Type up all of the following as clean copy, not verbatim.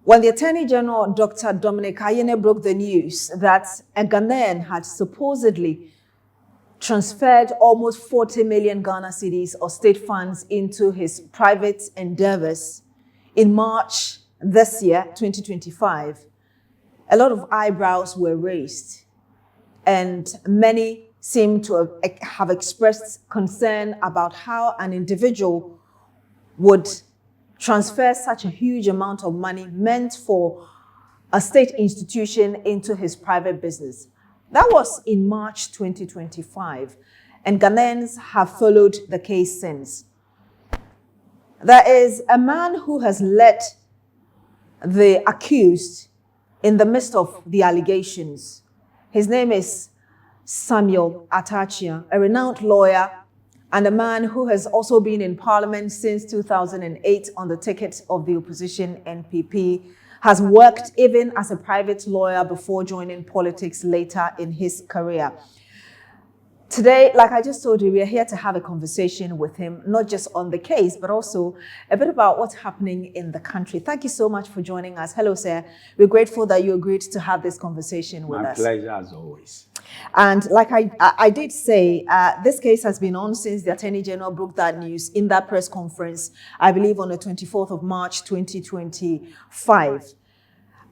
when the Attorney General, Dr. Dominic Ayine, broke the news that a Ghanaian had supposedly transferred almost 40 million Ghana cedis or state funds into his private endeavors in March this year, 2025, a lot of eyebrows were raised, and many seem to have expressed concern about how an individual would transfer such a huge amount of money meant for a state institution into his private business. That was in March 2025, and Ghanaians have followed the case since. There is a man who has led the accused in the midst of the allegations. His name is Samuel Atta Akyea, a renowned lawyer and a man who has also been in parliament since 2008 on the ticket of the opposition NPP, has worked even as a private lawyer before joining politics later in his career. Today, like I just told you, we are here to have a conversation with him, not just on the case, but also a bit about what's happening in the country. Thank you so much for joining us. Hello, sir. We're grateful that you agreed to have this conversation with us. My pleasure, as always. And like I did say, this case has been on since the Attorney General broke that news in that press conference, I believe on the 24th of March, 2025.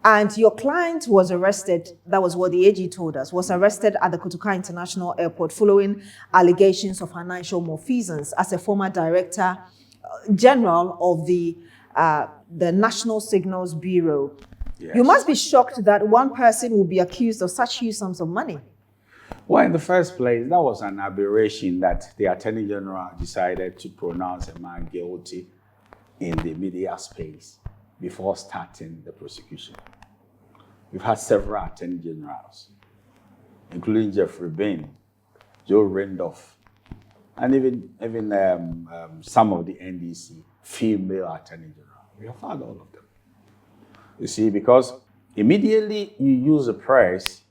And your client was arrested, that was what the AG told us, was arrested at the Kotoka International Airport following allegations of financial malfeasance as a former director general of the National Signals Bureau. Yes. You must be shocked that one person will be accused of such huge sums of money. Well, in the first place, that was an aberration that the Attorney General decided to pronounce a man guilty in the media space before starting the prosecution. We've had several Attorney Generals, including Jeffrey Bain, Joe Randolph, and even some of the NDC female Attorney General. We have had all of them. You see, because immediately you use the press,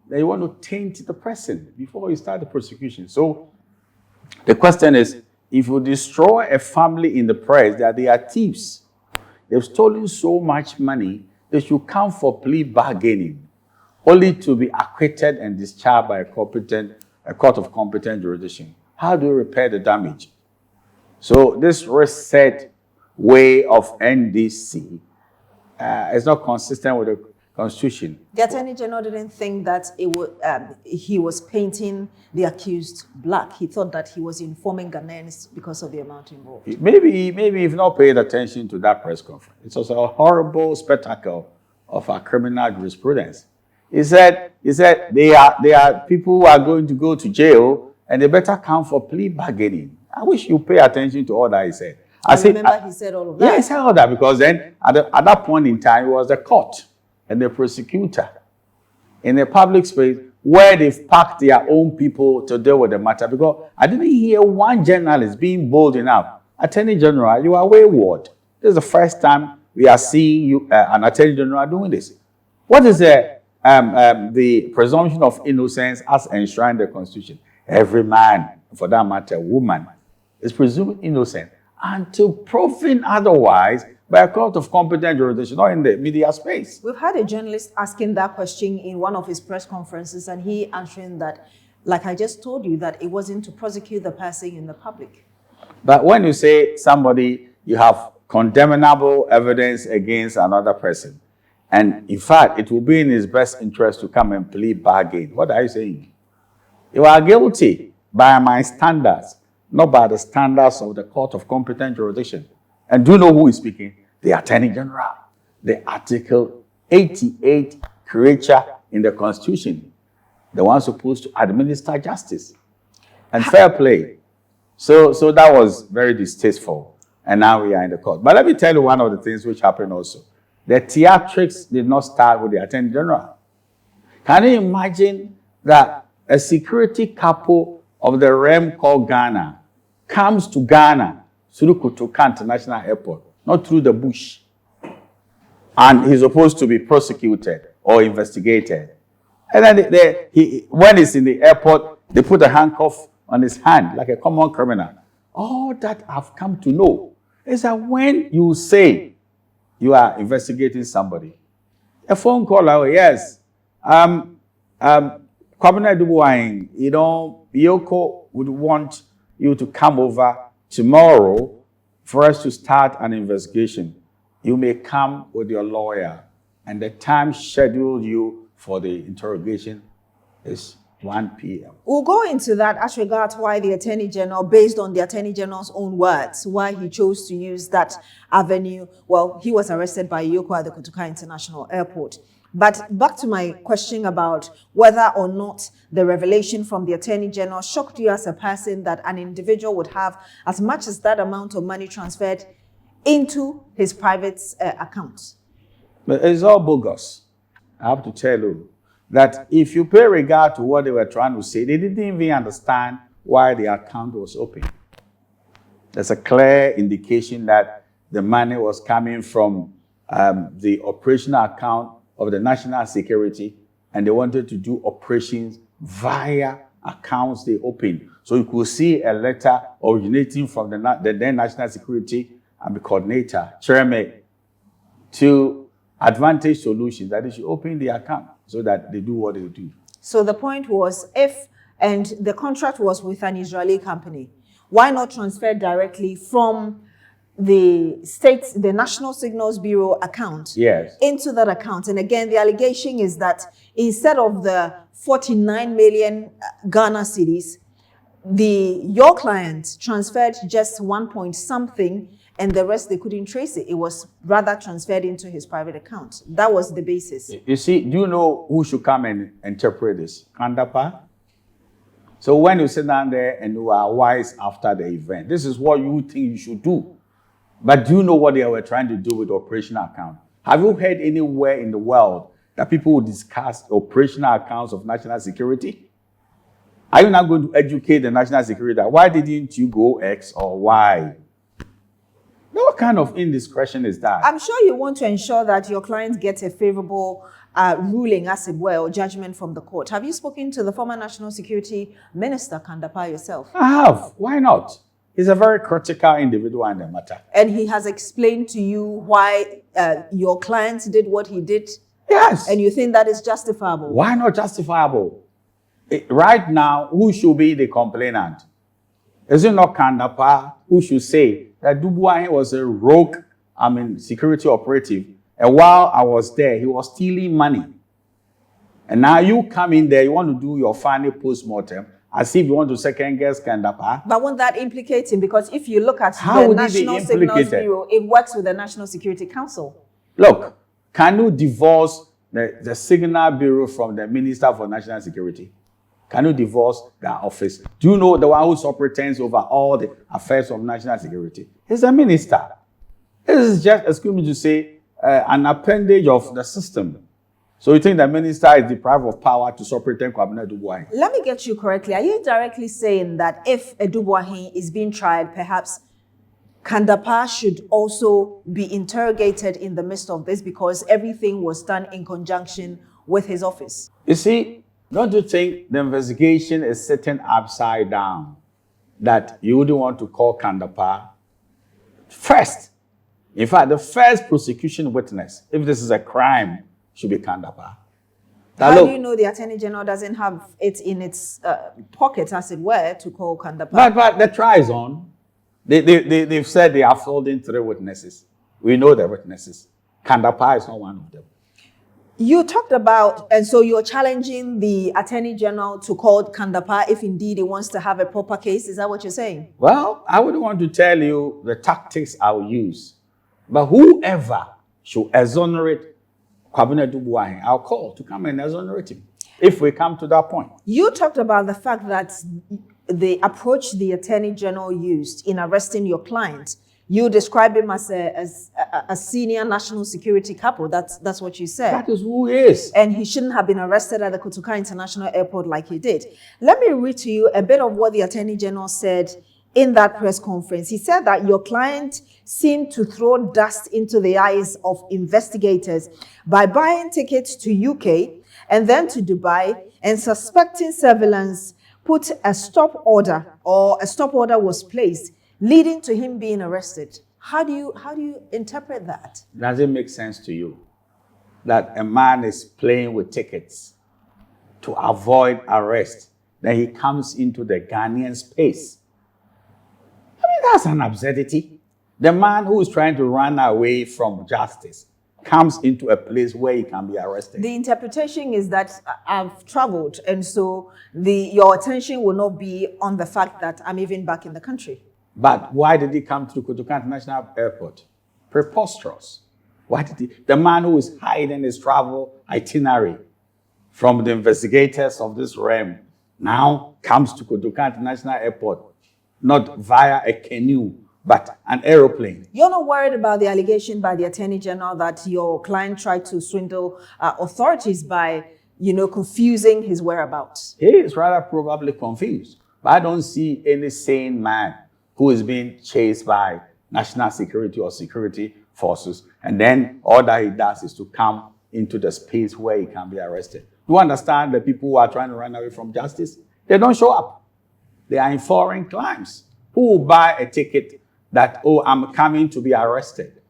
then you want to taint the person before you start the prosecution. So the question is, if you destroy a family in the press, that they are thieves, they've stolen so much money, they should come for plea bargaining, only to be acquitted and discharged by a court of competent jurisdiction. How do you repair the damage? So this reset way of NDC is not consistent with the Constitution. The Attorney General didn't think that he was painting the accused black. He thought that he was informing Ghanaians because of the amount involved. Maybe you've not paid attention to that press conference. It was a horrible spectacle of our criminal jurisprudence. He said they are people who are going to go to jail and they better come for plea bargaining. I wish you pay attention to all that he said. I remember he said all of that. Yeah, he said all that because then at that point in time it was the court and the prosecutor in a public space where they've packed their own people to deal with the matter. Because I didn't hear one journalist being bold enough. Attorney General, you are wayward. This is the first time we are seeing you, an Attorney General doing this. What is the presumption of innocence as enshrined in the Constitution? Every man, for that matter, woman, is presumed innocent until proven otherwise by a court of competent jurisdiction, or in the media space. We've had a journalist asking that question in one of his press conferences, and he answering that, like I just told you, that it wasn't to prosecute the person in the public. But when you say somebody, you have condemnable evidence against another person, and in fact, it will be in his best interest to come and plead bargain. What are you saying? You are guilty by my standards, not by the standards of the court of competent jurisdiction. And do you know who is speaking? The Attorney General, the Article 88 creature in the Constitution, the one supposed to administer justice and fair play. So that was very distasteful. And now we are in the court. But let me tell you one of the things which happened also. The theatrics did not start with the Attorney General. Can you imagine that a security couple of the realm called Ghana comes to Ghana through Kotoka International Airport, not through the bush, and he's supposed to be prosecuted or investigated? And then when he's in the airport, they put a handcuff on his hand like a common criminal. All that I've come to know is that when you say you are investigating somebody. A phone call, oh, yes. Kwabena Adu Boahene, Yoko would want you to come over tomorrow for us to start an investigation. You may come with your lawyer, and the time scheduled you for the interrogation is 1 p.m. We'll go into that as regards why the Attorney General, based on the Attorney General's own words, why he chose to use that avenue. Well, he was arrested by Yoko at the Kotoka International Airport. But back to my question about whether or not the revelation from the Attorney General shocked you as a person that an individual would have as much as that amount of money transferred into his private account. But it's all bogus. I have to tell you that if you pay regard to what they were trying to say, they didn't even understand why the account was open. There's a clear indication that the money was coming from the operational account of the national security, and they wanted to do operations via accounts they opened. So you could see a letter originating from the then national security and the coordinator, chairman, to Advantage Solutions, that they should open the account so that they do what they do. So the point was, and the contract was with an Israeli company, why not transfer directly from the National Signals Bureau account into that account? And again, the allegation is that instead of the 49 million Ghana cedis, your client transferred just 1 point something, and the rest they couldn't trace it. It was rather transferred into his private account. That was the basis. You see, do you know who should come and interpret this? Kandapa. So when you sit down there and you are wise after the event, this is what you think you should do. But do you know what they were trying to do with the operational account? Have you heard anywhere in the world that people will discuss operational accounts of national security? Are you not going to educate the national security? Why didn't you go X or Y? What kind of indiscretion is that? I'm sure you want to ensure that your client gets a favorable ruling, as it were, or judgment from the court. Have you spoken to the former National Security Minister, Kandapa, yourself? I have. Why not? He's a very critical individual in the matter. And he has explained to you why your client did what he did? Yes. And you think that is justifiable? Why not justifiable? Right now, who should be the complainant? Is it not Kandapa who should say that Adu Boahene was a rogue, security operative, and while I was there, he was stealing money. And now you come in there, you want to do your final post-mortem, as if you want to second-guess Kandapa. But won't that implicate him? Because if you look at the National Signals Bureau, it works with the National Security Council. Look, can you divorce the Signal Bureau from the Minister for National Security? Can you divorce that office? Do you know the one who superintends over all the affairs of national security? He's a minister. This is just, excuse me to say, an appendage of the system. So you think the minister is deprived of power to superintend Kwabena Adu Boahene? Let me get you correctly. Are you directly saying that if Adu Boahene is being tried, perhaps Kandapa should also be interrogated in the midst of this because everything was done in conjunction with his office? You see, don't you think the investigation is sitting upside down? That you wouldn't want to call Kandapa first. In fact, the first prosecution witness, if this is a crime, should be Kandapa. How do you know the Attorney General doesn't have it in its pocket, as it were, to call Kandapa? But the trial is on. They've said they have filled in 3 witnesses. We know the witnesses. Kandapa is not one of them. You talked about, and so you're challenging the Attorney General to call Kandapa if indeed he wants to have a proper case. Is that what you're saying? Well, I wouldn't want to tell you the tactics I'll use. But whoever should exonerate Kwabena Adu Boahene, I'll call to come and exonerate him, if we come to that point. You talked about the fact that the approach the Attorney General used in arresting your client, you describe him as a senior national security couple. That's what you said. That is who he is. And he shouldn't have been arrested at the Kotoka International Airport like he did. Let me read to you a bit of what the Attorney General said in that press conference. He said that your client seemed to throw dust into the eyes of investigators by buying tickets to UK and then to Dubai, and suspecting surveillance a stop order was placed, leading to him being arrested. How do you interpret that? Does it make sense to you that a man is playing with tickets to avoid arrest? Then he comes into the Ghanaian space. I mean, that's an absurdity. The man who is trying to run away from justice comes into a place where he can be arrested. The interpretation is that I've traveled, and so your attention will not be on the fact that I'm even back in the country. But why did he come to Kotoka International Airport? Preposterous. Why did he? The man who is hiding his travel itinerary from the investigators of this realm now comes to Kotoka International Airport, not via a canoe, but an aeroplane. You're not worried about the allegation by the Attorney General that your client tried to swindle authorities by, confusing his whereabouts? He is rather probably confused. But I don't see any sane man who is being chased by national security or security forces, and then all that he does is to come into the space where he can be arrested. You understand the people who are trying to run away from justice? They don't show up. They are in foreign climes. Who will buy a ticket that, oh, I'm coming to be arrested?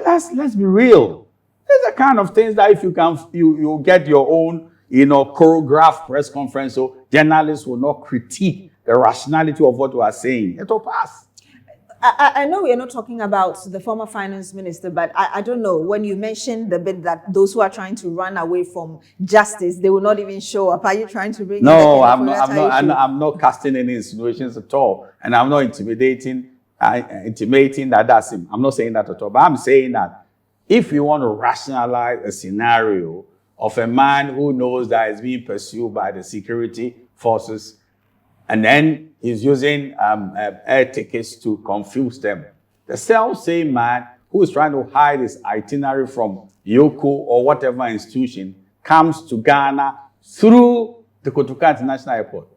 Let's be real. These are the kind of things that if you can, you get your own, choreographed press conference, so journalists will not critique the rationality of what we are saying. It will pass. I know we are not talking about the former finance minister, but I don't know, when you mentioned the bit that those who are trying to run away from justice, they will not even show up. Are you trying to bring No, I'm not casting any insinuations at all. And I'm not intimating that that's him. I'm not saying that at all. But I'm saying that if you want to rationalize a scenario of a man who knows that is being pursued by the security forces, and then he's using air tickets to confuse them. The self-same man who is trying to hide his itinerary from Yoko or whatever institution comes to Ghana through the Kotoka International Airport.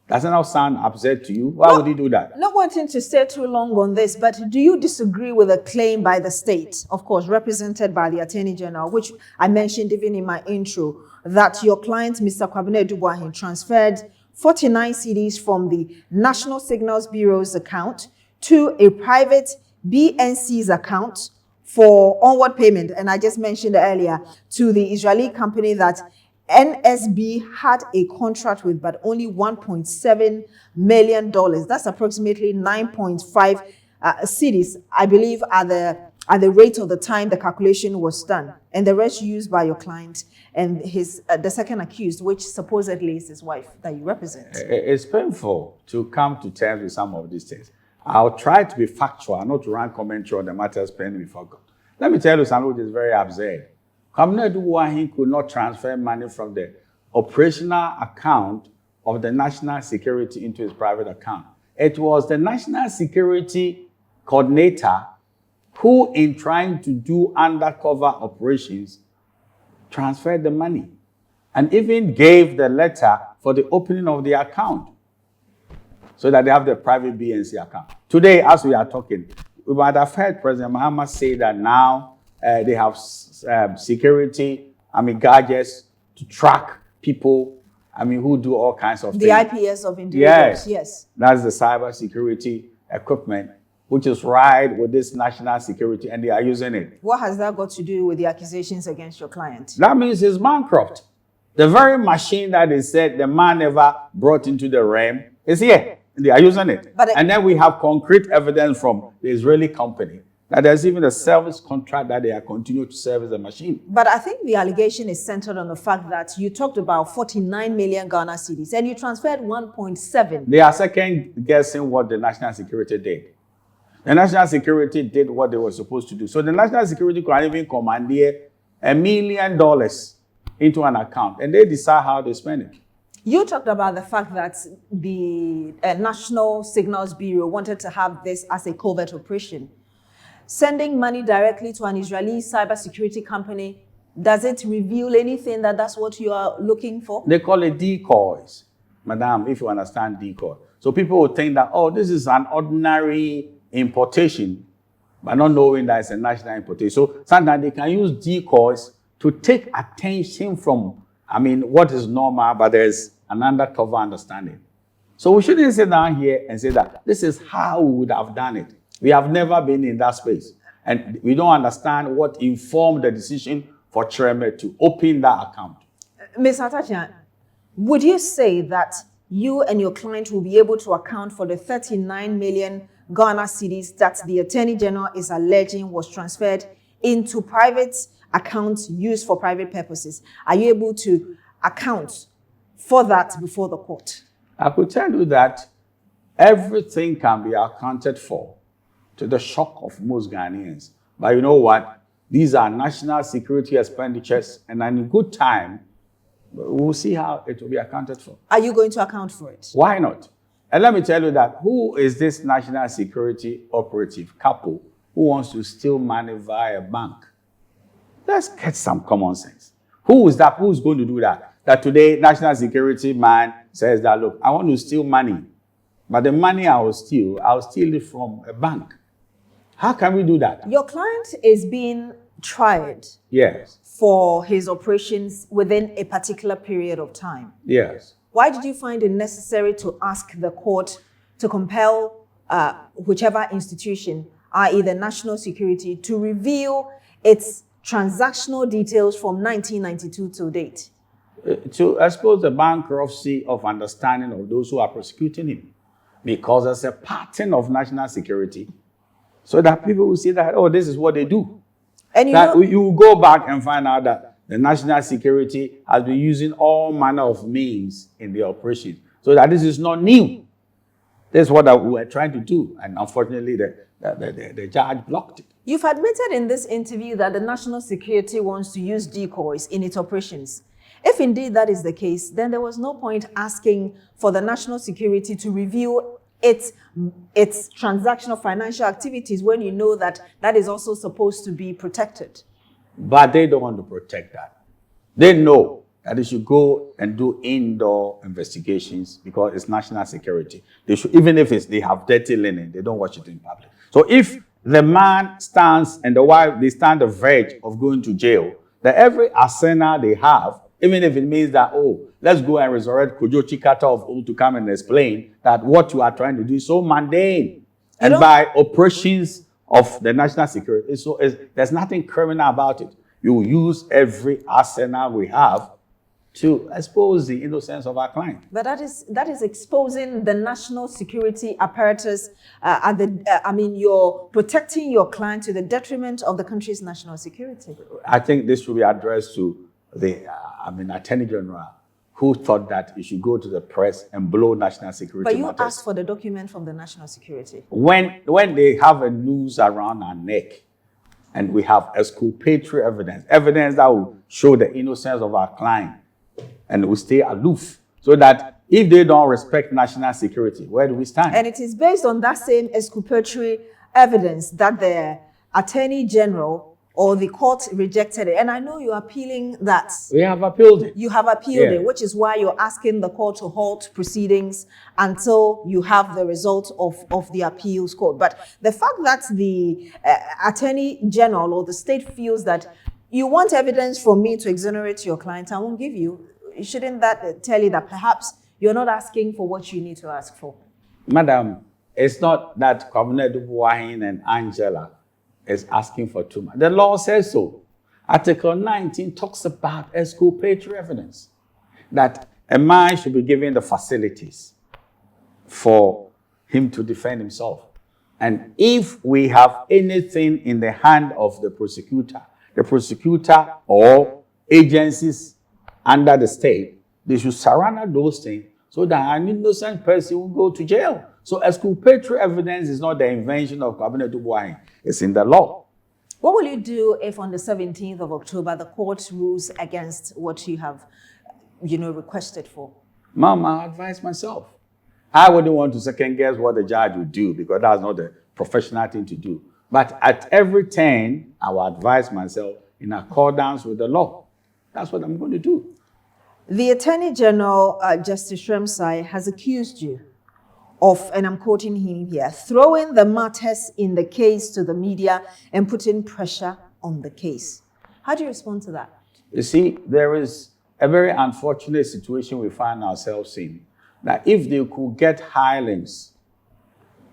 Doesn't that sound absurd to you? Why would he do that? Not wanting to stay too long on this, but do you disagree with a claim by the state, of course, represented by the Attorney General, which I mentioned even in my intro, that your client, Mr. Kwabena Adu Boahene, transferred 49 cedis from the National Signals Bureau's account to a private BNC's account for onward payment, and I just mentioned earlier, to the Israeli company that NSB had a contract with, but only $1.7 million. That's approximately 9.5 cedis, I believe, at the rate of the time the calculation was done, and the rest used by your client and the second accused, which supposedly is his wife that you represent. It's painful to come to terms with some of these things. I'll try to be factual, not to run commentary on the matters pending before God. Let me tell you something which is very absurd. Kwabena Adu Boahene could not transfer money from the operational account of the national security into his private account. It was the national security coordinator who, in trying to do undercover operations, transferred the money and even gave the letter for the opening of the account so that they have the private BNC account. Today, as we are talking, we might have heard President Mahama say that now they have security, gadgets to track people, who do all kinds of things. The IPS of individuals, yes. That's the cyber security equipment, which is right with this national security, and they are using it. What has that got to do with the accusations against your client? That means he's bankrupt. The very machine that they said the man never brought into the realm is here. They are using it. And then we have concrete evidence from the Israeli company that there's even a service contract that they are continuing to service the machine. But I think the allegation is centered on the fact that you talked about 49 million Ghana cedis and you transferred 1.7. They are second guessing what the national security did. The national security did what they were supposed to do. So the national security could even commandeer $1 million into an account, and they decide how they spend it. You talked about the fact that the National Signals Bureau wanted to have this as a covert operation. Sending money directly to an Israeli cybersecurity company, does it reveal anything that's what you are looking for? They call it decoys, madam, if you understand decoy. So people will think that, oh, this is an ordinary importation, but not knowing that it's a national importation. So sometimes they can use decoys to take attention from, what is normal, but there's an undercover understanding. So we shouldn't sit down here and say that this is how we would have done it. We have never been in that space. And we don't understand what informed the decision for Treme to open that account. Ms. Atta Akyea, would you say that you and your client will be able to account for the 39 million Ghana cedis that the Attorney General is alleging was transferred into private accounts used for private purposes? Are you able to account for that before the court? I could tell you that everything can be accounted for, to the shock of most Ghanaians. But you know what? These are national security expenditures, and in good time, we'll see how it will be accounted for. Are you going to account for it? Why not? And let me tell you that who is this national security operative couple who wants to steal money via a bank? Let's get some common sense. Who is that? Who's going to do that? That today, national security man says that, look, I want to steal money, but the money I'll steal it from a bank. How can we do that? Your client is being tried Yes. for his operations within a particular period of time. Yes. Why did you find it necessary to ask the court to compel whichever institution, i.e. the national security, to reveal its transactional details from 1992 to date? To expose the bankruptcy of understanding of those who are prosecuting him. Because there's a pattern of national security, so that people will see that, oh, this is what they do. And you go back and find out that the national security has been using all manner of means in the operation. So that this is not new. That's what we were trying to do. And unfortunately, the judge blocked it. You've admitted in this interview that the national security wants to use decoys in its operations. If indeed that is the case, then there was no point asking for the national security to review its transactional financial activities when you know that that is also supposed to be protected. But they don't want to protect that. They know that they should go and do indoor investigations because it's national security. They should, even if they have dirty linen, they don't watch it in public. So if the man stands and the wife, they stand on the verge of going to jail, that every arsenal they have, even if it means that, oh, let's go and resurrect Kojo Chikata of old to come and explain that what you are trying to do is so mundane. And by operations of the national security, there's nothing criminal about it. You use every arsenal we have to expose the innocence of our client. But that is exposing the national security apparatus. You're protecting your client to the detriment of the country's national security. I think this should be addressed to the Attorney General, who thought that you should go to the press and blow national security But you matters. asked for the document from the national security. When they have a noose around our neck, and we have exculpatory evidence that will show the innocence of our client, and we stay aloof, so that if they don't respect national security, where do we stand? And it is based on that same exculpatory evidence that the Attorney General or the court rejected it. And I know you're appealing that. We have appealed it. You have appealed it, which is why you're asking the court to halt proceedings until you have the result of the appeals court. But the fact that the Attorney General or the state feels that you want evidence from me to exonerate your client, I won't give you. Shouldn't that tell you that perhaps you're not asking for what you need to ask for? Madam, it's not that Kwabena Adu Boahene and Angela is asking for too much. The law says so. Article 19 talks about exculpatory evidence, that a man should be given the facilities for him to defend himself. And if we have anything in the hand of the prosecutor or agencies under the state, they should surrender those things so that an innocent person will go to jail. So exculpatory evidence is not the invention of Kwabena Adu Boahene. It's in the law. What will you do if on the 17th of October, the court rules against what you have, requested for? Ma'am, I advise myself. I wouldn't want to second guess what the judge would do because that's not the professional thing to do. But at every turn, I will advise myself in accordance with the law. That's what I'm going to do. The Attorney General, Justice Ramsay, has accused you of, and I'm quoting him here, throwing the matters in the case to the media and putting pressure on the case. How do you respond to that? You see, there is a very unfortunate situation we find ourselves in, that if they could get hirelings,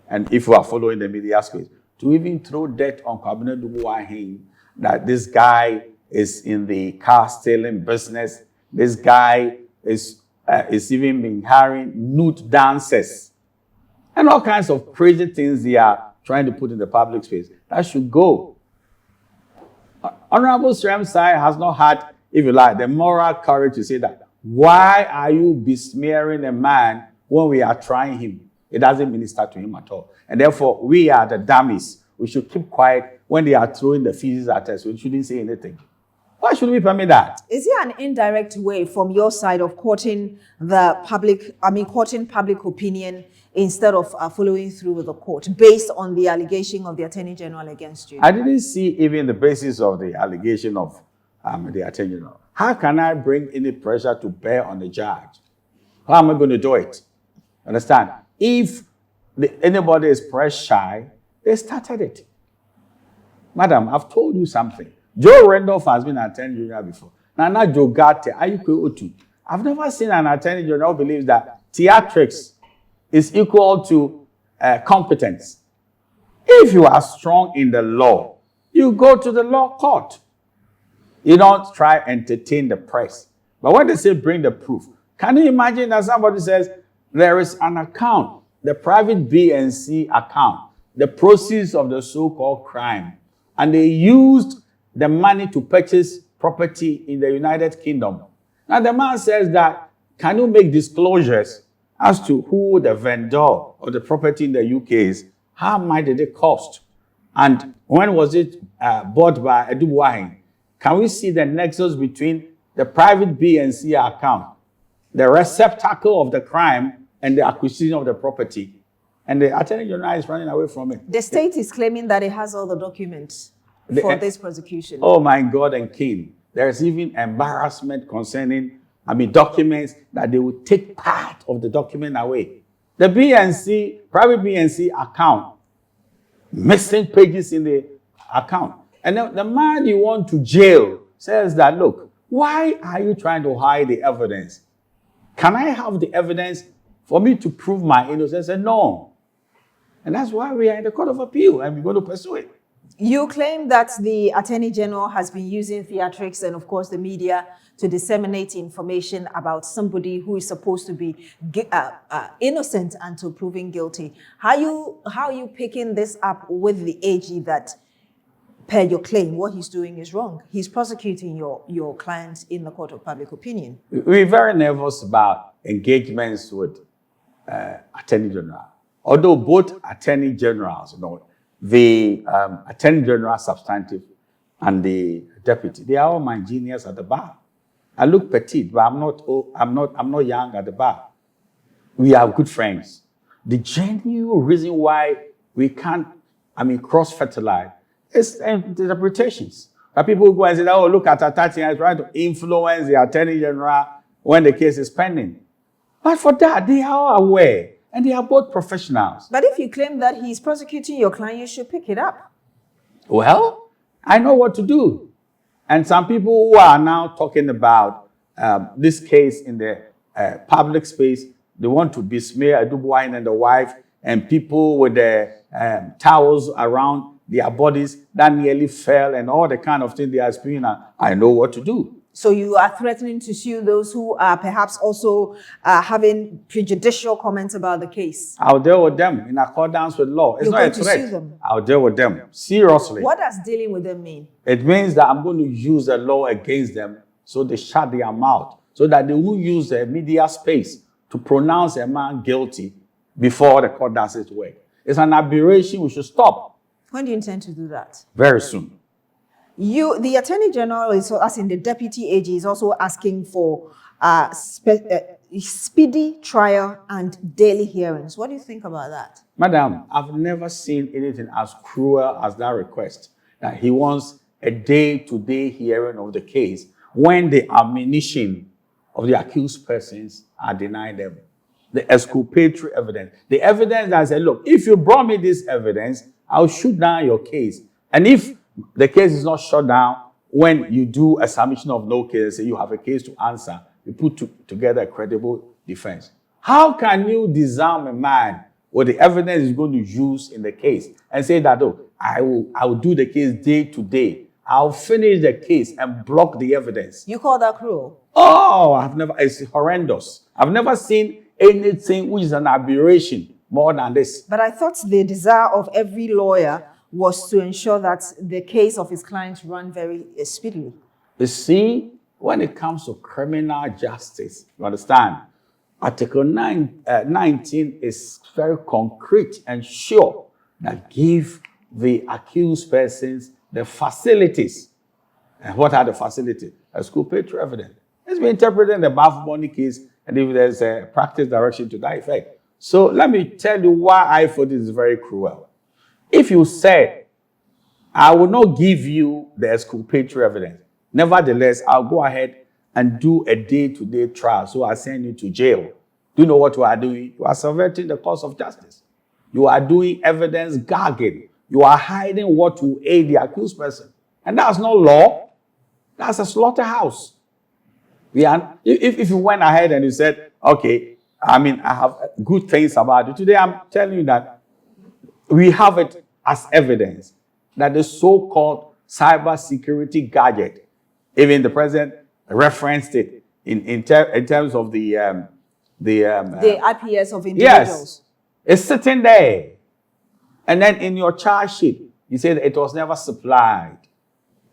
and if we are following the media space, to even throw dirt on Kwabena Adu Boahene that this guy is in the car stealing business. This guy is even been hiring nude dancers and all kinds of crazy things they are trying to put in the public space. That should go. Honorable Sremsai has not had, if you like, the moral courage to say that. Why are you besmearing a man when we are trying him? It doesn't minister to him at all. And therefore, we are the dummies. We should keep quiet when they are throwing the feces at us. We shouldn't say anything. Why should we permit that? Is there an indirect way from your side of courting courting public opinion instead of following through with the court based on the allegation of the Attorney General against you? I didn't see even the basis of the allegation of the Attorney General. How can I bring any pressure to bear on the judge? How am I going to do it? Understand? If anybody is press shy, they started it. Madam, I've told you something. Joe Randolph has been an Attorney General before. Nana Joe Gate, Otu. I've never seen an Attorney General who believes that theatrics is equal to competence. If you are strong in the law, you go to the law court. You don't try to entertain the press. But when they say bring the proof, can you imagine that somebody says there is an account, the private BNC account, the proceeds of the so-called crime, and they used the money to purchase property in the United Kingdom. Now the man says that, can you make disclosures as to who the vendor of the property in the UK is? How much did it cost? And when was it bought by Adu Boahene? Can we see the nexus between the private BNC account, the receptacle of the crime, and the acquisition of the property? And the Attorney General is running away from it. The state is claiming that it has all the documents for this prosecution. Oh my God and King. There's even embarrassment concerning, documents that they will take part of the document away. The BNC, private BNC account, missing pages in the account. And the man you want to jail says that, look, why are you trying to hide the evidence? Can I have the evidence for me to prove my innocence? And no. And that's why we are in the Court of Appeal and we're going to pursue it. You claim that the Attorney General has been using theatrics and, of course, the media to disseminate information about somebody who is supposed to be innocent until proven guilty. How are you picking this up with the AG that, per your claim, what he's doing is wrong? He's prosecuting your client in the court of public opinion. We're very nervous about engagements with Attorney General. Although both Attorney Generals, the Attorney General substantive and the deputy, they are all my juniors at the bar. I look petite, but I'm not young at the bar. We are good friends. The genuine reason why we can't, cross-fertilize is the interpretations. That people go and say, oh, look at Atta Akyea trying to influence the Attorney General when the case is pending. But for that, they are aware. And they are both professionals. But if you claim that he's prosecuting your client, you should pick it up. Well, I know what to do. And some people who are now talking about this case in the public space, they want to besmear Adu Boahene and the wife and people with the towels around their bodies that nearly fell and all the kind of thing they are spewing. I know what to do. So you are threatening to sue those who are perhaps also having prejudicial comments about the case? I'll deal with them in accordance with law. It's not a threat. Sue them. I'll deal with them seriously. What does dealing with them mean? It means that I'm going to use the law against them so they shut their mouth, so that they won't use the media space to pronounce a man guilty before the court does its work. It's an aberration. We should stop. When do you intend to do that? Very soon. The Attorney General, as in the Deputy AG, is also asking for speedy trial and daily hearings. What do you think about that? Madam, I've never seen anything as cruel as that request. That he wants a day-to-day hearing of the case when the ammunition of the accused persons are denied them. The exculpatory evidence. The evidence that said, look, if you brought me this evidence, I'll shoot down your case. And if the case is not shut down, when you do a submission of no case and say you have a case to answer, you put together a credible defense. How can you disarm a man or the evidence is going to use in the case and say that, oh, I will do the case day to day. I'll finish the case and block the evidence. You call that cruel? Oh, it's horrendous. I've never seen anything which is an aberration more than this. But I thought the desire of every lawyer was to ensure that the case of his clients run very speedily. You see, when it comes to criminal justice, you understand, Article 19 is very concrete and sure that give the accused persons the facilities. And what are the facilities? Exculpatory evidence. It's been interpreted in the Bafuboni case, and if there's a practice direction to that effect. So let me tell you why I thought this is very cruel. If you said, I will not give you the exculpatory evidence, nevertheless, I'll go ahead and do a day-to-day trial, so I send you to jail. Do you know what you are doing? You are subverting the course of justice. You are doing evidence gagging. You are hiding what will aid the accused person. And that's not law. That's a slaughterhouse. If you went ahead and you said, okay, I have good things about it. Today, I'm telling you that we have it as evidence that the so-called cybersecurity gadget, even the president referenced it in terms of the IPS of individuals. Yes, it's sitting there. And then in your charge sheet, you said it was never supplied.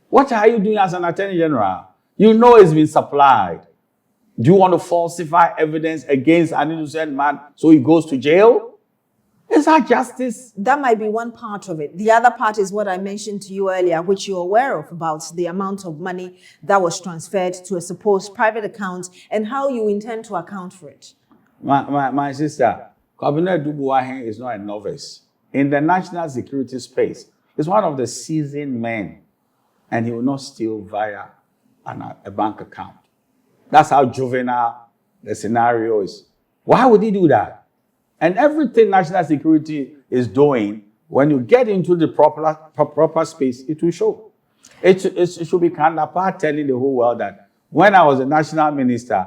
What are you doing as an attorney general? You know it's been supplied. Do you want to falsify evidence against an innocent man so he goes to jail? Is that justice? That might be one part of it. The other part is what I mentioned to you earlier, which you're aware of, about the amount of money that was transferred to a supposed private account and how you intend to account for it. My sister, Kwabena Adu Boahene is not a novice. In the national security space, he's one of the seasoned men, and he will not steal via a bank account. That's how juvenile the scenario is. Why would he do that? And everything national security is doing, when you get into the proper space, it will show. It should be Kandapar telling the whole world that when I was a national minister,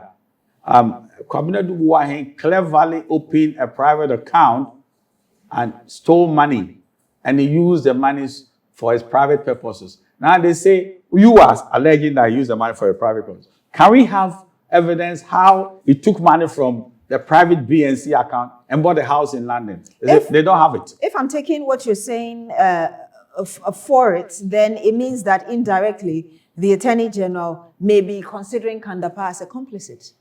Kwabena Adu Boahene cleverly opened a private account and stole money, and he used the monies for his private purposes. Now they say, you are alleging that he used the money for a private purpose. Can we have evidence how he took money from the private BNC account and bought a house in London? They don't have it. If I'm taking what you're saying for it, then it means that indirectly, the Attorney General may be considering Kandapar as a complicit,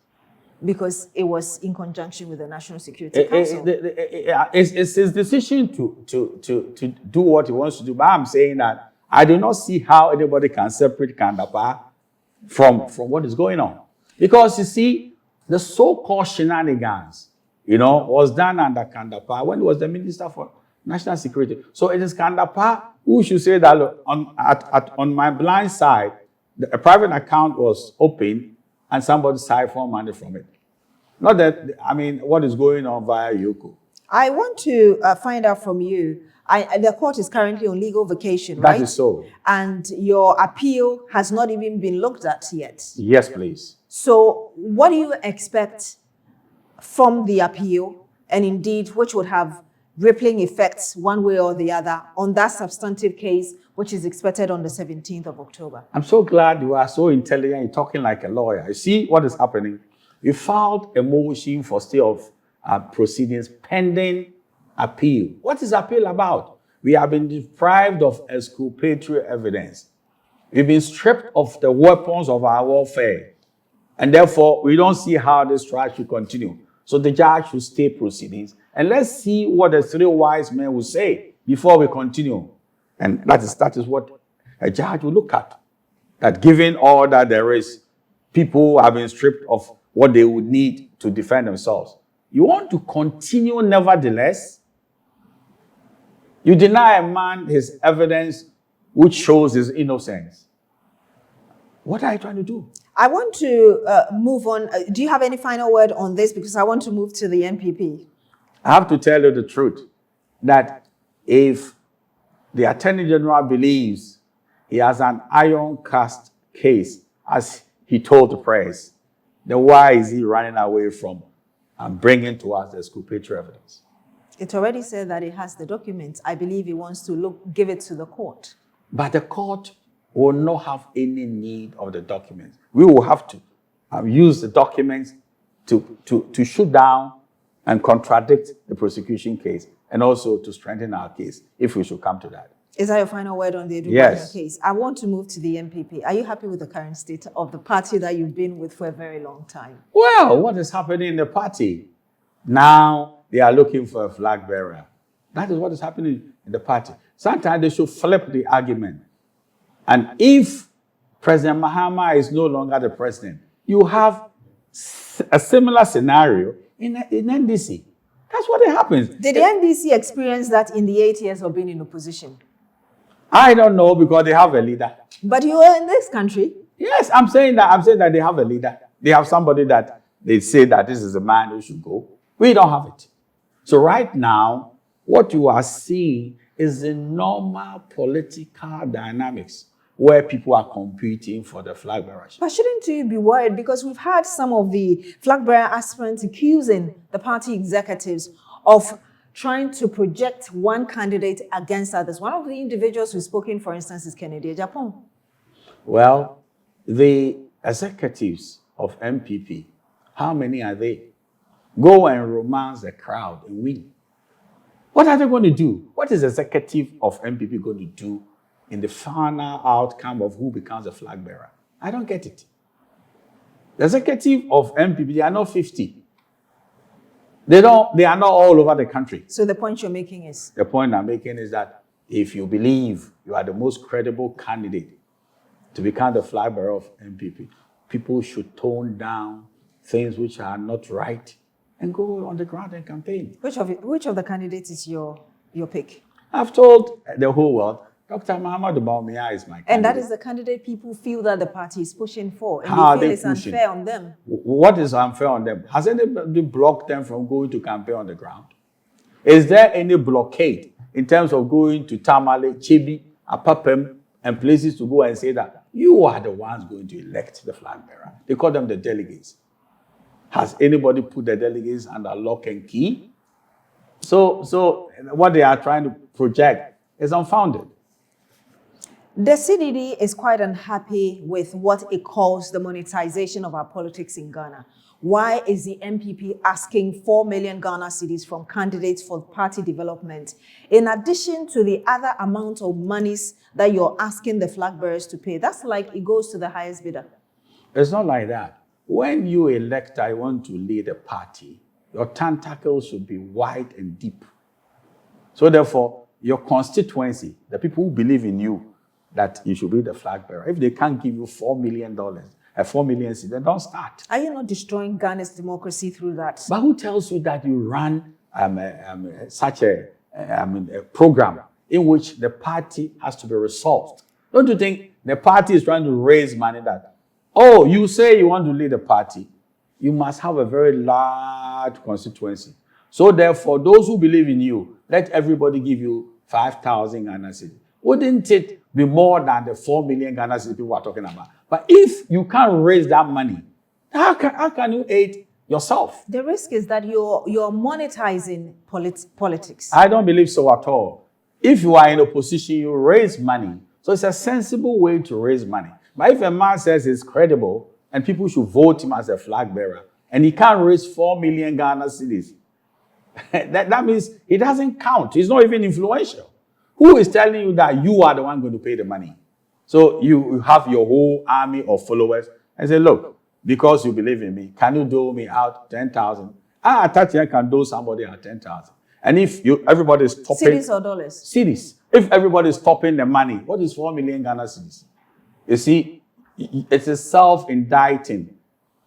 because it was in conjunction with the National Security Council. It's his decision to do what he wants to do. But I'm saying that I do not see how anybody can separate Kandapar from what is going on. Because you see, the so-called shenanigans, was done under Kandapar when he was the Minister for National Security. So it is Kandapar who should say that, look, on my blind side, a private account was opened and somebody siphoned money from it. Not that, what is going on via Yoko. I want to find out from you, the court is currently on legal vacation, right? That is so. And your appeal has not even been looked at yet. Yes, please. So what do you expect from the appeal, and indeed which would have rippling effects one way or the other on that substantive case, which is expected on the 17th of October? I'm so glad you are so intelligent. You're talking like a lawyer. You see what is happening? You filed a motion for stay of proceedings pending appeal. What is appeal about? We have been deprived of exculpatory evidence. We've been stripped of the weapons of our warfare. And therefore, we don't see how this trial should continue. So the judge should stay proceedings. And let's see what the three wise men will say before we continue. And that is what a judge will look at. That given all that there is, people have been stripped of what they would need to defend themselves. You want to continue nevertheless? You deny a man his evidence which shows his innocence. What are you trying to do? I want to move on. Do you have any final word on this? Because I want to move to the NPP. I have to tell you the truth, that if the Attorney General believes he has an iron cast case, as he told the press, then why is he running away from bringing to us the exculpatory evidence? It already said that it has the documents. I believe it wants to give it to the court. But the court will not have any need of the documents. We will have to use the documents to shoot down and contradict the prosecution case, and also to strengthen our case, if we should come to that. Is that your final word on the Adu Yes. case? I want to move to the MPP. Are you happy with the current state of the party that you've been with for a very long time? Well, what is happening in the party? Now they are looking for a flag bearer. That is what is happening in the party. Sometimes they should flip the argument. And if President Mahama is no longer the president, you have a similar scenario in NDC. That's what happens. Did the NDC experience that in the 8 years of being in opposition? I don't know, because they have a leader. But you are in this country. Yes, I'm saying that they have a leader. They have somebody that they say that this is the man who should go. We don't have it. So right now, what you are seeing is the normal political dynamics where people are competing for the flag bearer. But shouldn't you be worried? Because we've had some of the flag bearer aspirants accusing the party executives of trying to project one candidate against others. One of the individuals who's spoken, for instance, is Kennedy Japan. Well, the executives of MPP, how many are they? Go and romance the crowd and win. What are they going to do? What is the executive of MPP going to do in the final outcome of who becomes a flag bearer? I don't get it. The executive of MPP, they are not 50. They are not all over the country. So the point you're making is? The point I'm making is that if you believe you are the most credible candidate to become the flag bearer of MPP, people should tone down things which are not right and go on the ground and campaign. Which of the candidates is your pick? I've told the whole world, Dr. Muhammad Bawumia is my candidate. And that is the candidate people feel that the party is pushing for. And How they feel are they it's pushing? unfair on them. What is unfair on them? Has anybody blocked them from going to campaign on the ground? Is there any blockade in terms of going to Tamale, Chibi, Apapem, and places to go and say that you are the ones going to elect the flag bearer? They call them the delegates. Has anybody put the delegates under lock and key? So what they are trying to project is unfounded. The CDD is quite unhappy with what it calls the monetization of our politics in Ghana. Why is the MPP asking 4 million Ghana cedis from candidates for party development, in addition to the other amount of monies that you're asking the flag bearers to pay? That's like it goes to the highest bidder. It's not like that. When you elect, I want to lead a party, your tentacles should be wide and deep. So therefore, your constituency, the people who believe in you, that you should be the flag bearer, if they can't give you $4 million, 4 million seats, then don't start. Are you not destroying Ghana's democracy through that? But who tells you that you run such a program in which the party has to be resolved? Don't you think the party is trying to raise money that, oh, you say you want to lead a party, you must have a very large constituency. So therefore, those who believe in you, let everybody give you 5,000 Ghana cedis. Wouldn't it be more than the 4 million Ghana cedis people are talking about? But if you can't raise that money, how can you aid yourself? The risk is that you're monetizing politics. I don't believe so at all. If you are in a position, you raise money. So it's a sensible way to raise money. But if a man says he's credible and people should vote him as a flag bearer, and he can't raise 4 million Ghana cedis, that means he doesn't count. He's not even influential. Who is telling you that you are the one going to pay the money? So you have your whole army of followers and say, look, because you believe in me, can you dole me out 10,000? Atta Akyea can dole somebody out 10,000. And if everybody is topping... Cedis or dollars? Cedis. If everybody is topping the money, what is 4 million Ghana cedis? You see, it's a self-indicting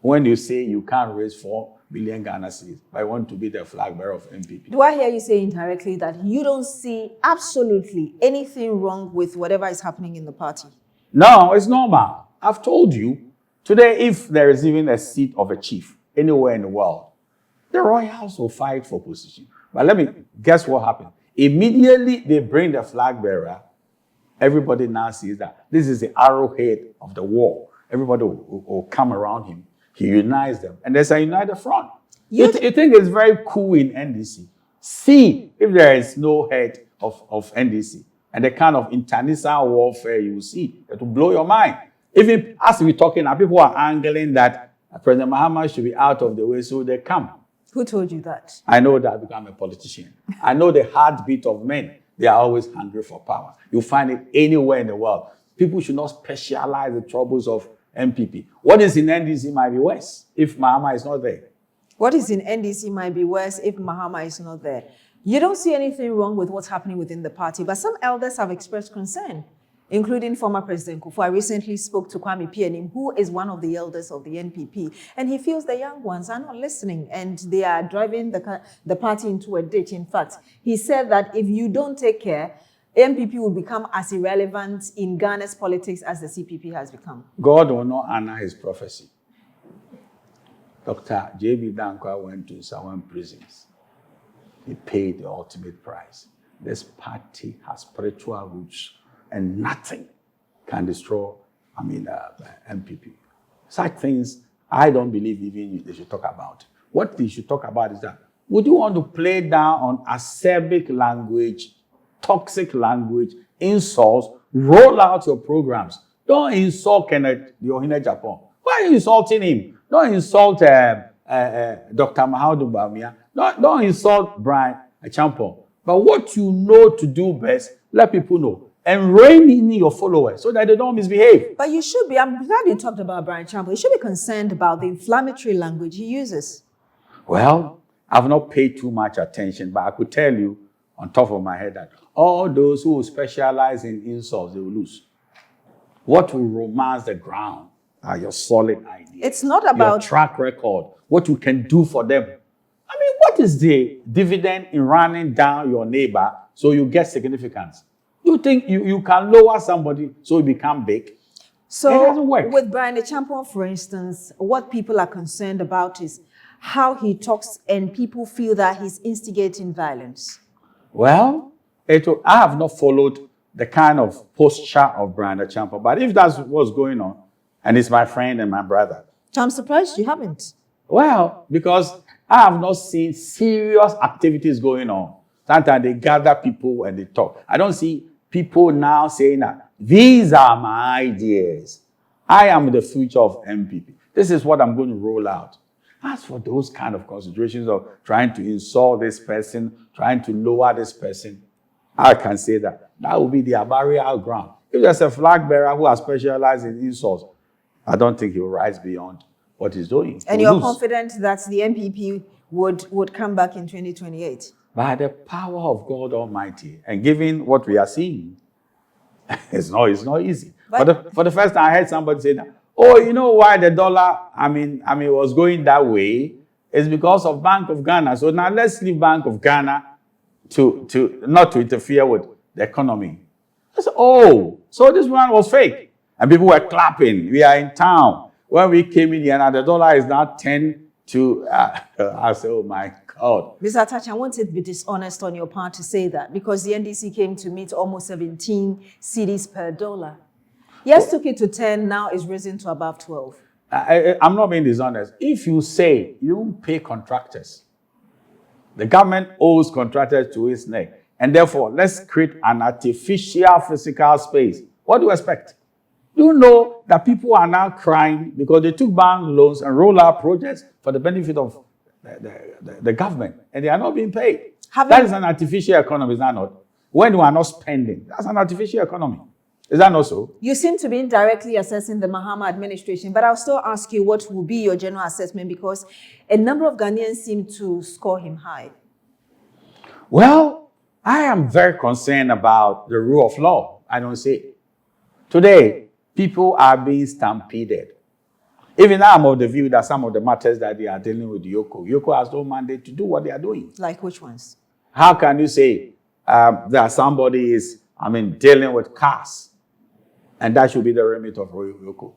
when you say you can't raise 4 million Ghana cedis, but I want to be the flag bearer of MPP. Do I hear you say indirectly that you don't see absolutely anything wrong with whatever is happening in the party? No, it's normal. I've told you, today, if there is even a seat of a chief anywhere in the world, the royals will fight for position. But let me guess what happened. Immediately they bring the flag bearer, everybody now sees that this is the arrowhead of the war. Everybody will come around him. He unites them. And there's a united front. You think it's very cool in NDC. See if there is no head of NDC and the kind of internecine warfare you will see. It will blow your mind. Even as we're talking now, people are angling that President Mahama should be out of the way so they come. Who told you that? I know that because I'm a politician. I know the heartbeat of men. They are always hungry for power. You find it anywhere in the world. People should not specialize the troubles of MPP. What is in NDC might be worse if Mahama is not there. What is in NDC might be worse if Mahama is not there. You don't see anything wrong with what's happening within the party, but some elders have expressed concern, including former President Kufuor. I recently spoke to Kwame Pianim, who is one of the elders of the NPP, and he feels the young ones are not listening and they are driving the party into a ditch. In fact, he said that if you don't take care, NPP will become as irrelevant in Ghana's politics as the CPP has become. God will not honor his prophecy. Dr. J.B. Dankwa went to Sawan prisons. He paid the ultimate price. This party has spiritual roots, and nothing can destroy, MPP. Such things, I don't believe even they should talk about. What they should talk about is that, would you want to play down on acerbic language, toxic language, insults, roll out your programs? Don't insult Kenneth Yohine Japan. Why are you insulting him? Don't insult Dr. Mahaudu Bamia. Don't insult Brian Achampong. But what you know to do best, let people know. And rein in your followers so that they don't misbehave. But you should be, I'm glad you talked about Brian Achampong. You should be concerned about the inflammatory language he uses. Well, I've not paid too much attention, but I could tell you on top of my head that all those who specialize in insults, they will lose. What will romance the ground are your solid ideas. It's not about your track record, what you can do for them. I mean, what is the dividend in running down your neighbor so you get significance? You think you can lower somebody so you become big? So it doesn't work. With Brian Achampong, for instance, what people are concerned about is how he talks and people feel that he's instigating violence. Well, I have not followed the kind of posture of Brian Achampong, but if that's what's going on, and he's my friend and my brother. I'm surprised you haven't. Well, because I have not seen serious activities going on. Sometimes they gather people and they talk. I don't see people now saying that these are my ideas. I am the future of MPP. This is what I'm going to roll out. As for those kind of considerations of trying to insult this person, trying to lower this person, I can say that will be their burial ground. If there's a flag bearer who has specialized in insults, I don't think he will rise beyond what he's doing. And you're confident that the MPP would come back in 2028? By the power of God Almighty, and given what we are seeing, it's not easy. But for the first time, I heard somebody say that, oh, you know why the dollar, was going that way? It's because of Bank of Ghana. So now let's leave Bank of Ghana to not to interfere with the economy. I said, oh, so this one was fake. And people were clapping. We are in town. When we came in here, now the dollar is now 10 to, I said, oh my God. Mr. Atakyea, I want it to be dishonest on your part to say that, because the NDC came to meet almost 17 cedis per dollar. Yes, took it to 10, now it's risen to above 12. I'm not being dishonest. If you say you pay contractors, the government owes contractors to its neck, and therefore let's create an artificial physical space. What do you expect? You know that people are now crying because they took bank loans and roll out projects for the benefit of the government, and they are not being paid. That is an artificial economy, is that not? When we are not spending, that's an artificial economy. Is that not so? You seem to be indirectly assessing the Mahama administration, but I'll still ask you what will be your general assessment, because a number of Ghanaians seem to score him high. Well, I am very concerned about the rule of law. I don't say. Today, people are being stampeded. Even now, I'm of the view that some of the matters that they are dealing with Yoko has no mandate to do what they are doing. Like which ones? How can you say that somebody is, dealing with cars, and that should be the remit of Yoko?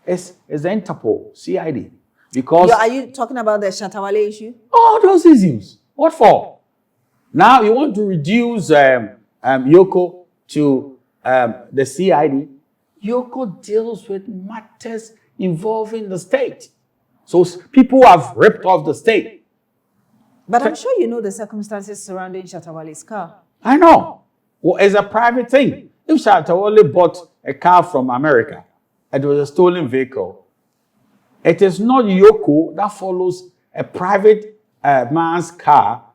It's the Interpol, CID. Because are you talking about the Shatawale issue? All those issues. What for? Now you want to reduce Yoko to the CID. Yoko deals with matters involving the state. So people have ripped off the state. But I'm sure you know the circumstances surrounding Shatawale's car. I know. Well, it's a private thing. If Shatawale bought a car from America, it was a stolen vehicle, it is not Yoko that follows a private man's car.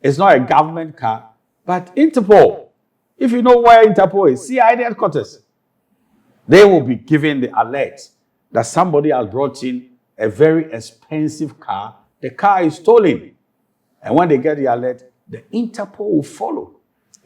It's not a government car, but Interpol. If you know where Interpol is, CID headquarters, they will be giving the alert that somebody has brought in a very expensive car. The car is stolen. And when they get the alert, the Interpol will follow.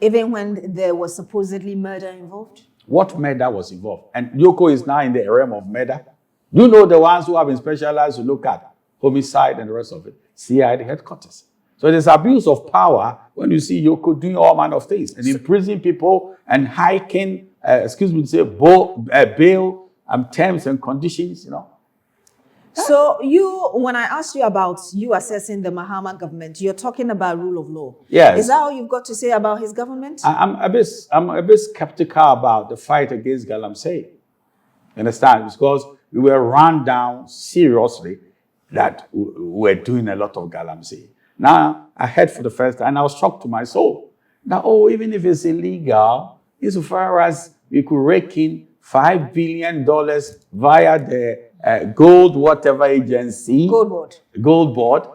Even when there was supposedly murder involved? What murder was involved? And Yoko is now in the realm of murder. You know the ones who have been specialized to look at homicide and the rest of it. CID headquarters. So there's abuse of power when you see Yoko doing all manner of things and imprisoning people and hiking, bail terms and conditions, you know. So when I asked you about you assessing the Mahama government, you're talking about rule of law. Yes. Is that all you've got to say about his government? I'm a bit skeptical about the fight against Galamsey. You understand? Because we were run down seriously that we were doing a lot of Galamsey. Now, I heard for the first time, and I was shocked to my soul, that, even if it's illegal, insofar as we could rake in $5 billion via the gold whatever agency. Gold board.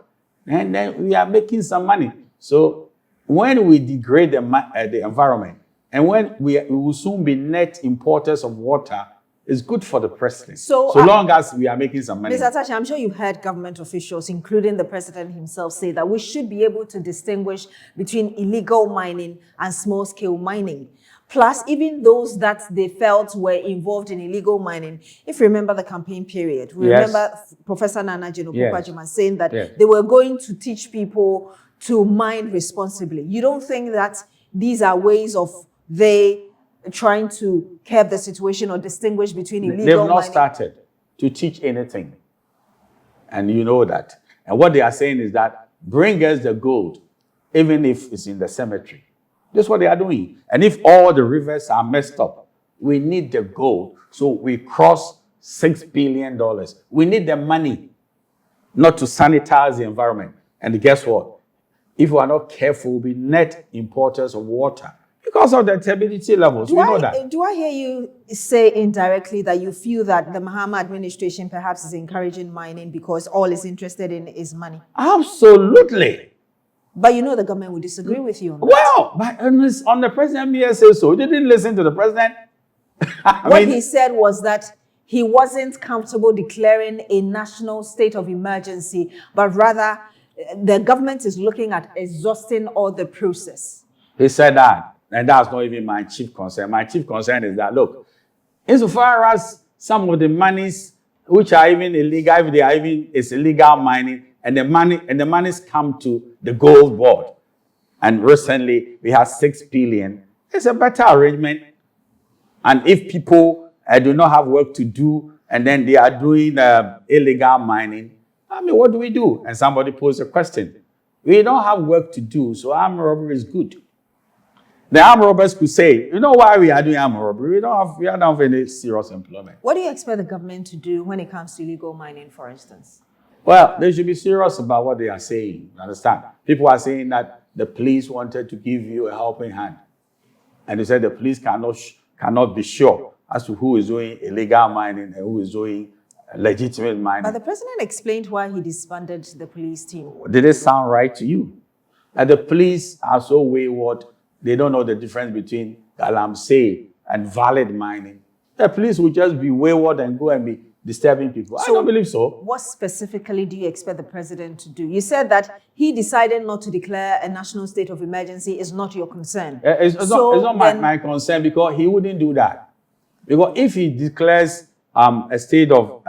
And then we are making some money. So when we degrade the environment, and when we will soon be net importers of water, it's good for the president. So long as we are making some money. Mr. Atashe, I'm sure you've heard government officials, including the president himself, say that we should be able to distinguish between illegal mining and small-scale mining. Plus, even those that they felt were involved in illegal mining. If you remember the campaign period, we remember Professor Nana Jino saying that they were going to teach people to mine responsibly. You don't think that these are ways of trying to curb the situation or distinguish between illegal mining? They've not started to teach anything. And you know that. And what they are saying is that bring us the gold, even if it's in the cemetery. That's what they are doing. And if all the rivers are messed up, we need the gold. So we cross $6 billion. We need the money, not to sanitize the environment. And guess what? If we are not careful, we'll be net importers of water because of the turbidity levels. We know that. Do I hear you say indirectly that you feel that the Mahama administration perhaps is encouraging mining because all it's interested in is money? Absolutely. But you know the government will disagree with you on that. Well, but on the president, says so. You didn't listen to the president. What he said was that he wasn't comfortable declaring a national state of emergency, but rather the government is looking at exhausting all the process. He said that, and that's not even my chief concern. My chief concern is that, look, insofar as some of the monies which are even illegal, if they are even it's illegal mining, and the monies come to the gold board. And recently we had $6 billion. It's a better arrangement. And if people do not have work to do, and then they are doing illegal mining, what do we do? And somebody posed a question. We don't have work to do, so armed robbery is good. The armed robbers could say, you know why we are doing armed robbery? We don't have any serious employment. What do you expect the government to do when it comes to illegal mining, for instance? Well, they should be serious about what they are saying. Understand? People are saying that the police wanted to give you a helping hand. And they said the police cannot be sure as to who is doing illegal mining and who is doing legitimate mining. But the president explained why he disbanded the police team. Did it sound right to you? That the police are so wayward, they don't know the difference between Galamsey and valid mining. The police will just be wayward and go and be disturbing people. So I don't believe so. What specifically do you expect the president to do? You said that he decided not to declare a national state of emergency is not your concern. It's not my concern because he wouldn't do that. Because if he declares a state of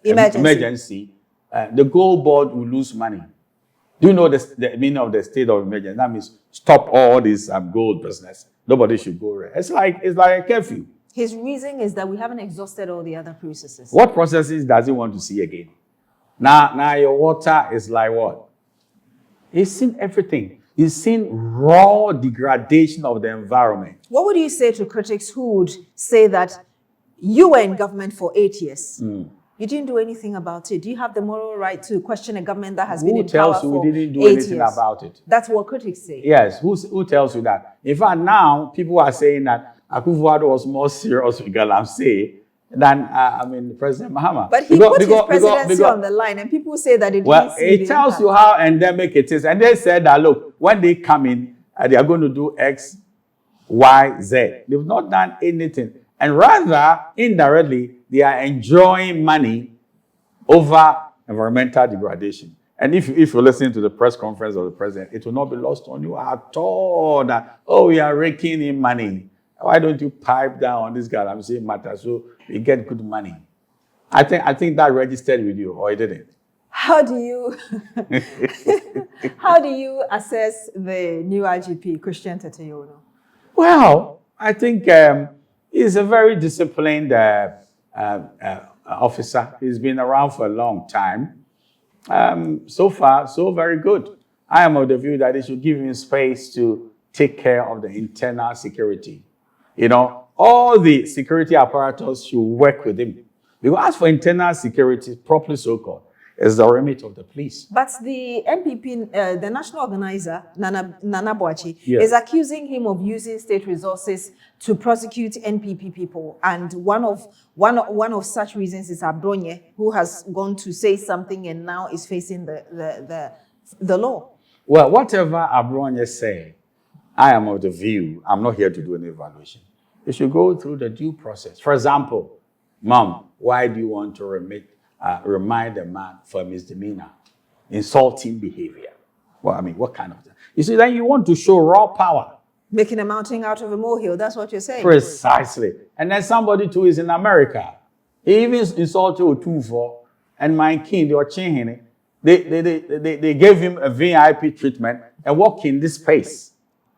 emergency, the gold board will lose money. Do you know the meaning of the state of emergency? That means stop all this gold business. Nobody should go there. It's like a curfew. His reason is that we haven't exhausted all the other processes. What processes does he want to see again? Now your water is like what? He's seen everything. He's seen raw degradation of the environment. What would you say to critics who would say that you were in government for 8 years? You didn't do anything about it. Do you have the moral right to question a government that has been in Who tells power you for we didn't do 8 anything years? about it? That's what critics say. Yes, who tells you that? In fact, now people are saying that Akufo-Addo was more serious with Galamsey than President Mahama. But he put his presidency on the line, and people say that it didn't see it tells you how endemic it is. And they said that, look, when they come in, they are going to do X, Y, Z. They've not done anything. And rather, indirectly, they are enjoying money over environmental degradation. And if you're listening to the press conference of the president, it will not be lost on you at all that, oh, we are raking in money. Why don't you pipe down on this guy? I'm saying matter so we get good money. I think that registered with you, or it didn't. How do you assess the new IGP, Christian Teteyono? Well, I think he's a very disciplined officer. He's been around for a long time. So far, so very good. I am of the view that they should give him space to take care of the internal security. You know, all the security apparatus should work with him. Because as for internal security, properly so-called, is the remit of the police. But the NPP, the national organizer, Nana Boachi, yes, is accusing him of using state resources to prosecute NPP people. And one of such reasons is Abronye, who has gone to say something and now is facing the law. Well, whatever Abronye say, I am of the view, I'm not here to do any evaluation. You should go through the due process. For example, Mom, why do you want to remind a man for misdemeanor, insulting behavior? Well, I mean, what kind of thing? You see, then you want to show raw power. Making a mountain out of a molehill, that's what you're saying. Precisely. And then somebody too is in America. He even insulted Otunfo and my king, they were changing. They gave him a VIP treatment and walk in this space.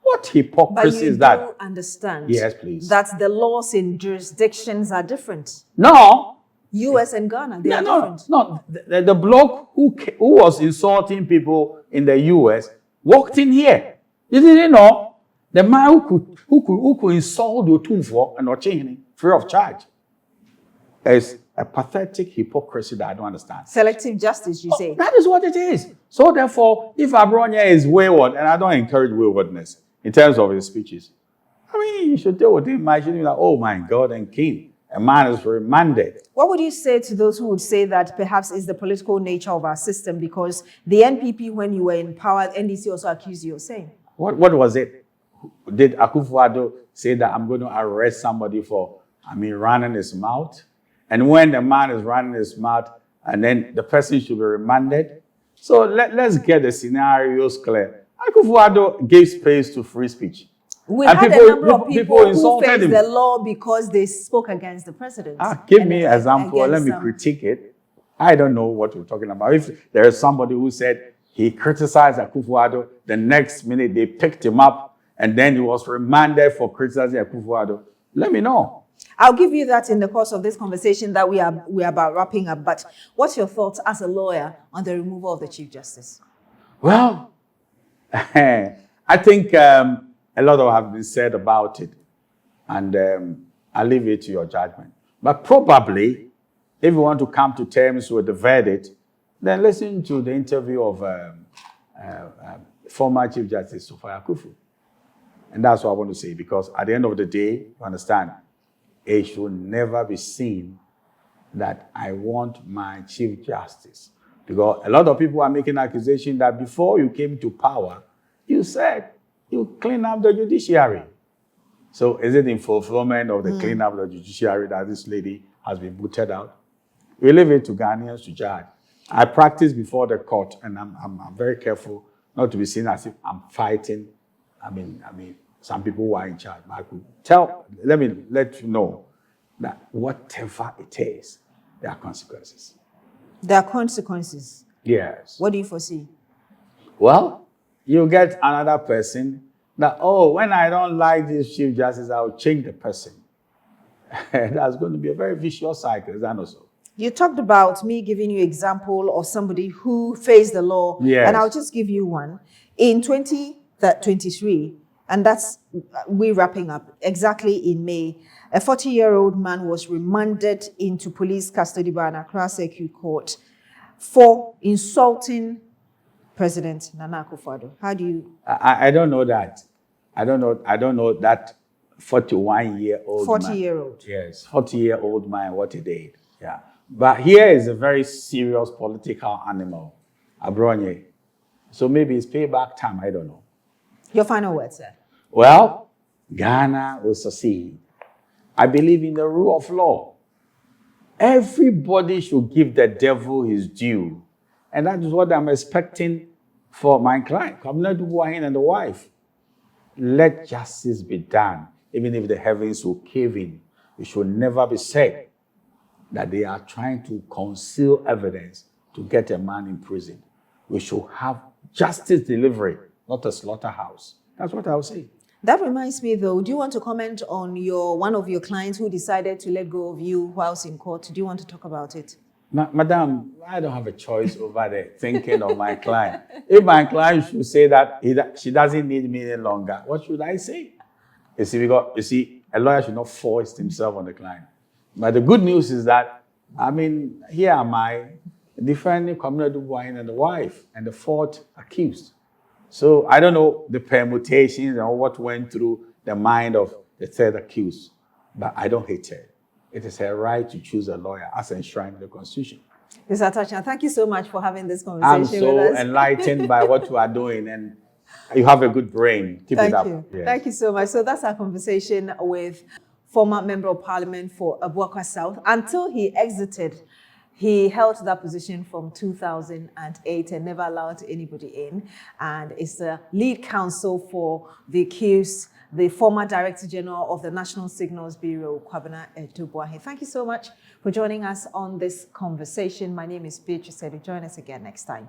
What hypocrisy is that? But you do understand, yes, please, that the laws in jurisdictions are different. No. US and Ghana, they are different. No, the bloke who was insulting people in the US walked in here. You didn't know? The man who could insult Otunfo and Ochehini free of charge is a pathetic hypocrisy that I don't understand. Selective justice, you say? That is what it is. So therefore, if Abronye is wayward, and I don't encourage waywardness in terms of his speeches, I mean, you should deal with him. I shouldn't be like, oh my God and King, a man is remanded. What would you say to those who would say that perhaps it's the political nature of our system, because the NPP, when you were in power, NDC also accused you of saying? What was it? Did Akufo-Addo say that I'm going to arrest somebody for, running his mouth? And when the man is running his mouth, and then the person should be remanded? So let's get the scenarios clear. Akufo-Addo gave space to free speech. We had a number of people who faced the law because they spoke against the president. Give me an example. Let me critique it. I don't know what we're talking about. If there is somebody who said he criticized Akufo-Addo, the next minute they picked him up and then he was remanded for criticizing Akufo-Addo, let me know. I'll give you that in the course of this conversation that we are about wrapping up. But what's your thoughts as a lawyer on the removal of the Chief Justice? Well, I think a lot of have been said about it, and I leave it to your judgment. But probably, if you want to come to terms with the verdict, then listen to the interview of former Chief Justice Sophia Akufu. And that's what I want to say, because at the end of the day, you understand, it should never be seen that I want my Chief Justice. Because a lot of people are making accusation that before you came to power, you said you clean up the judiciary. So is it in fulfillment of the clean up of the judiciary that this lady has been booted out? We leave it to Ghanaians to judge. I practice before the court, and I'm very careful not to be seen as if I'm fighting. I mean, some people who are in charge. But I could let you know that whatever it is, there are consequences. There are consequences? Yes. What do you foresee? Well, you get another person that, when I don't like this Chief Justice, I'll change the person. That's going to be a very vicious cycle, is that not so? You talked about me giving you an example of somebody who faced the law. Yes. And I'll just give you one. In 2023, and that's, we're wrapping up, exactly in May, A 40-year-old man was remanded into police custody by an Accra Circuit Court for insulting President Nana Akufo-Addo. How do you? I don't know that. I don't know that 41-year-old 40-year-old. Yes, 40-year-old man, what he did. Yeah. But here is a very serious political animal, Abronye. So maybe it's payback time, I don't know. Your final word, sir. Well, Ghana will succeed. I believe in the rule of law. Everybody should give the devil his due. And that is what I'm expecting for my client, Kwabena Adu Boahene and the wife. Let justice be done, even if the heavens will cave in. It should never be said that they are trying to conceal evidence to get a man in prison. We should have justice delivery, not a slaughterhouse. That's what I'll say. That reminds me, though, do you want to comment on one of your clients who decided to let go of you whilst in court? Do you want to talk about it? Madam, I don't have a choice over the thinking of my client. If my client should say that she doesn't need me any longer, what should I say? You see, a lawyer should not force himself on the client. But the good news is that, here am I defending Kwabena Adu Boahene and the wife and the fourth accused. So I don't know the permutations and what went through the mind of the third accused, but I don't hate her. It is her right to choose a lawyer as enshrined in the Constitution. Mr. Atta Akyea, thank you so much for having this conversation I'm so with us. enlightened by what you are doing, and you have a good brain. Keep it up. Thank you. Yes. Thank you so much. So that's our conversation with former Member of Parliament for Abuakwa South. Until he exited, he held that position from 2008 and never allowed anybody in. And is the lead counsel for the accused, the former Director General of the National Signals Bureau, Kwabena Adu Boahene. Thank you so much for joining us on this conversation. My name is Beatrice Adu. Join us again next time.